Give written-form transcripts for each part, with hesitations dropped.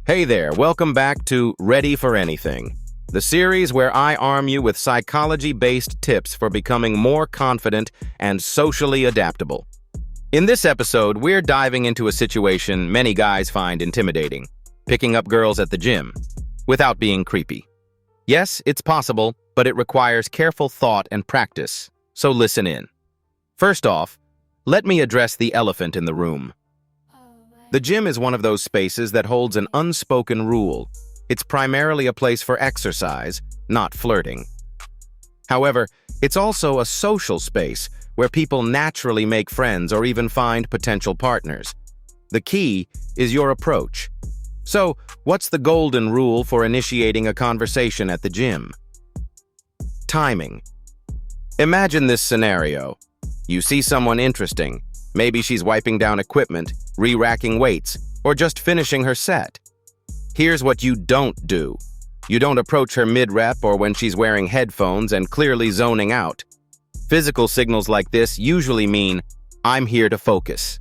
Hey there, welcome back to Ready for Anything, the series where I arm you with psychology-based tips for becoming more confident and socially adaptable. In this episode, we're diving into a situation many guys find intimidating, picking up girls at the gym, without being creepy. Yes, it's possible, but it requires careful thought and practice, so listen in. First off, let me address the elephant in the room. The gym is one of those spaces that holds an unspoken rule. It's primarily a place for exercise, not flirting. However, it's also a social space where people naturally make friends or even find potential partners. The key is your approach. So, what's the golden rule for initiating a conversation at the gym? Timing. Imagine this scenario. You see someone interesting. Maybe she's wiping down equipment, re-racking weights, or just finishing her set. Here's what you don't do. You don't approach her mid-rep or when she's wearing headphones and clearly zoning out. Physical signals like this usually mean, "I'm here to focus."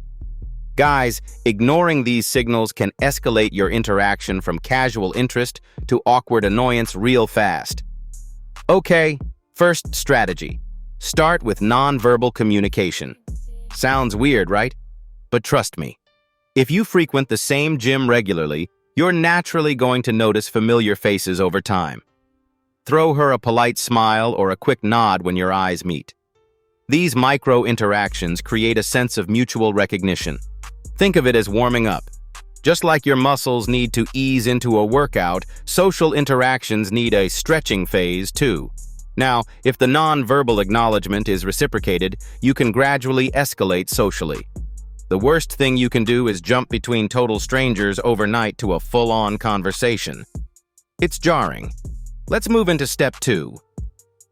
Guys, ignoring these signals can escalate your interaction from casual interest to awkward annoyance real fast. Okay, first strategy. Start with nonverbal communication. Sounds weird, right? But trust me, if you frequent the same gym regularly, you're naturally going to notice familiar faces over time. Throw her a polite smile or a quick nod when your eyes meet. These micro-interactions create a sense of mutual recognition. Think of it as warming up. Just like your muscles need to ease into a workout, social interactions need a stretching phase too. Now, if the non-verbal acknowledgement is reciprocated, you can gradually escalate socially. The worst thing you can do is jump between total strangers overnight to a full-on conversation. It's jarring. Let's move into step 2.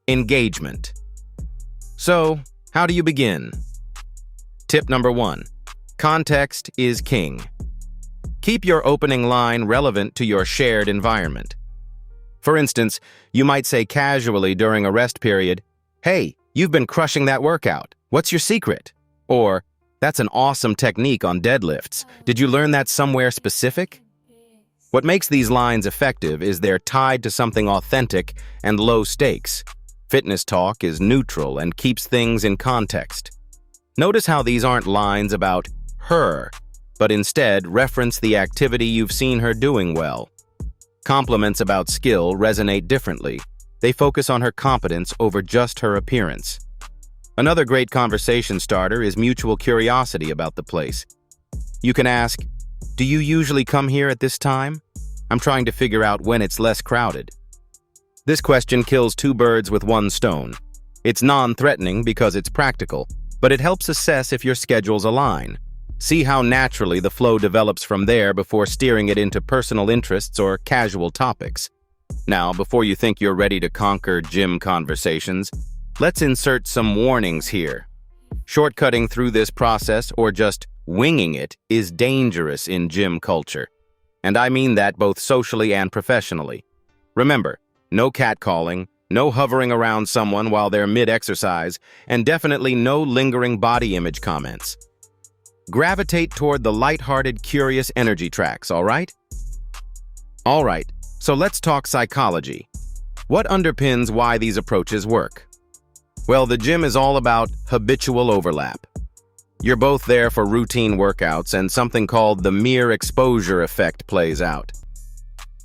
Engagement. So, how do you begin? Tip number 1. Context is king. Keep your opening line relevant to your shared environment. For instance, you might say casually during a rest period, "Hey, you've been crushing that workout. What's your secret?" Or, "That's an awesome technique on deadlifts. Did you learn that somewhere specific?" What makes these lines effective is they're tied to something authentic and low stakes. Fitness talk is neutral and keeps things in context. Notice how these aren't lines about her, but instead reference the activity you've seen her doing well. Compliments about skill resonate differently. They focus on her competence over just her appearance. Another great conversation starter is mutual curiosity about the place. You can ask, "Do you usually come here at this time? I'm trying to figure out when it's less crowded." This question kills two birds with one stone. It's non-threatening because it's practical, but it helps assess if your schedules align. See how naturally the flow develops from there before steering it into personal interests or casual topics. Now, before you think you're ready to conquer gym conversations, let's insert some warnings here. Shortcutting through this process or just winging it is dangerous in gym culture. And I mean that both socially and professionally. Remember, no catcalling, no hovering around someone while they're mid-exercise, and definitely no lingering body image comments. Gravitate toward the lighthearted, curious energy tracks, all right? All right, so let's talk psychology. What underpins why these approaches work? Well, the gym is all about habitual overlap. You're both there for routine workouts, and something called the mere exposure effect plays out.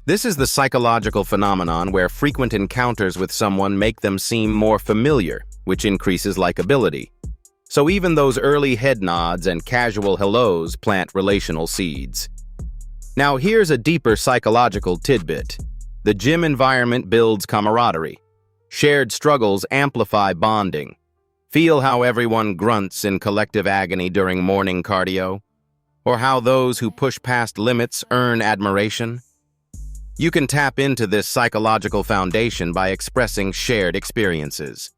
This is the psychological phenomenon where frequent encounters with someone make them seem more familiar, which increases likability. So even those early head nods and casual hellos plant relational seeds. Now here's a deeper psychological tidbit. The gym environment builds camaraderie. Shared struggles amplify bonding. Feel how everyone grunts in collective agony during morning cardio? Or how those who push past limits earn admiration? You can tap into this psychological foundation by expressing shared experiences.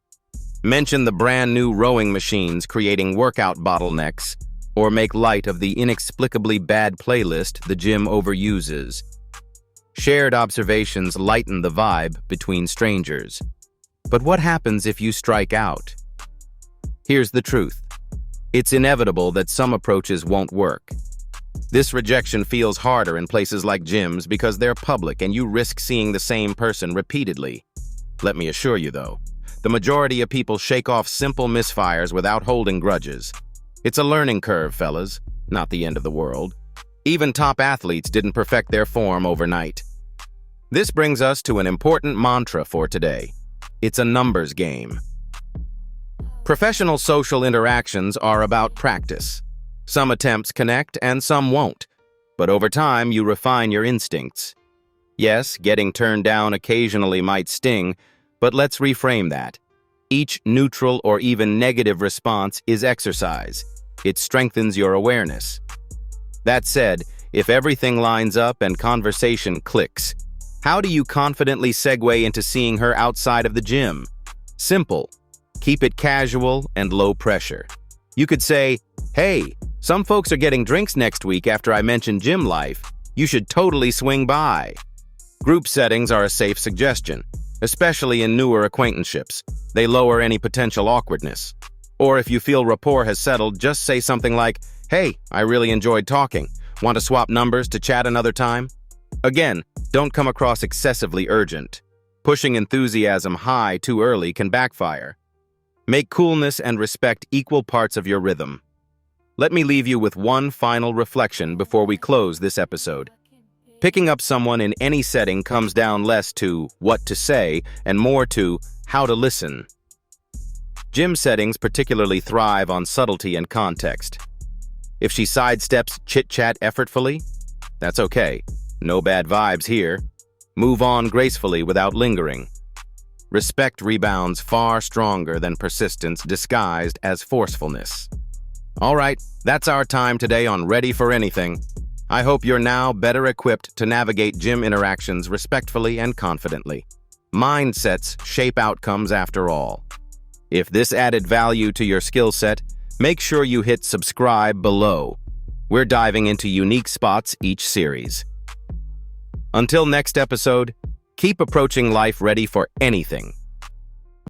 Mention the brand new rowing machines creating workout bottlenecks, or make light of the inexplicably bad playlist the gym overuses. Shared observations lighten the vibe between strangers. But what happens if you strike out? Here's the truth. It's inevitable that some approaches won't work. This rejection feels harder in places like gyms because they're public and you risk seeing the same person repeatedly. Let me assure you, though, the majority of people shake off simple misfires without holding grudges. It's a learning curve, fellas, not the end of the world. Even top athletes didn't perfect their form overnight. This brings us to an important mantra for today. It's a numbers game. Professional social interactions are about practice. Some attempts connect and some won't, but over time you refine your instincts. Yes, getting turned down occasionally might sting, but let's reframe that. Each neutral or even negative response is exercise. It strengthens your awareness. That said, if everything lines up and conversation clicks, how do you confidently segue into seeing her outside of the gym? Simple. Keep it casual and low pressure. You could say, "Hey, some folks are getting drinks next week after I mentioned gym life. You should totally swing by." Group settings are a safe suggestion, especially in newer acquaintanceships. They lower any potential awkwardness. Or if you feel rapport has settled, just say something like, "Hey, I really enjoyed talking. Want to swap numbers to chat another time?" Again, don't come across excessively urgent. Pushing enthusiasm high too early can backfire. Make coolness and respect equal parts of your rhythm. Let me leave you with one final reflection before we close this episode. Picking up someone in any setting comes down less to what to say and more to how to listen. Gym settings particularly thrive on subtlety and context. If she sidesteps chit-chat effortfully, that's okay. No bad vibes here. Move on gracefully without lingering. Respect rebounds far stronger than persistence disguised as forcefulness. All right, that's our time today on Ready for Anything. I hope you're now better equipped to navigate gym interactions respectfully and confidently. Mindsets shape outcomes after all. If this added value to your skill set, make sure you hit subscribe below. We're diving into unique spots each series. Until next episode, keep approaching life ready for anything.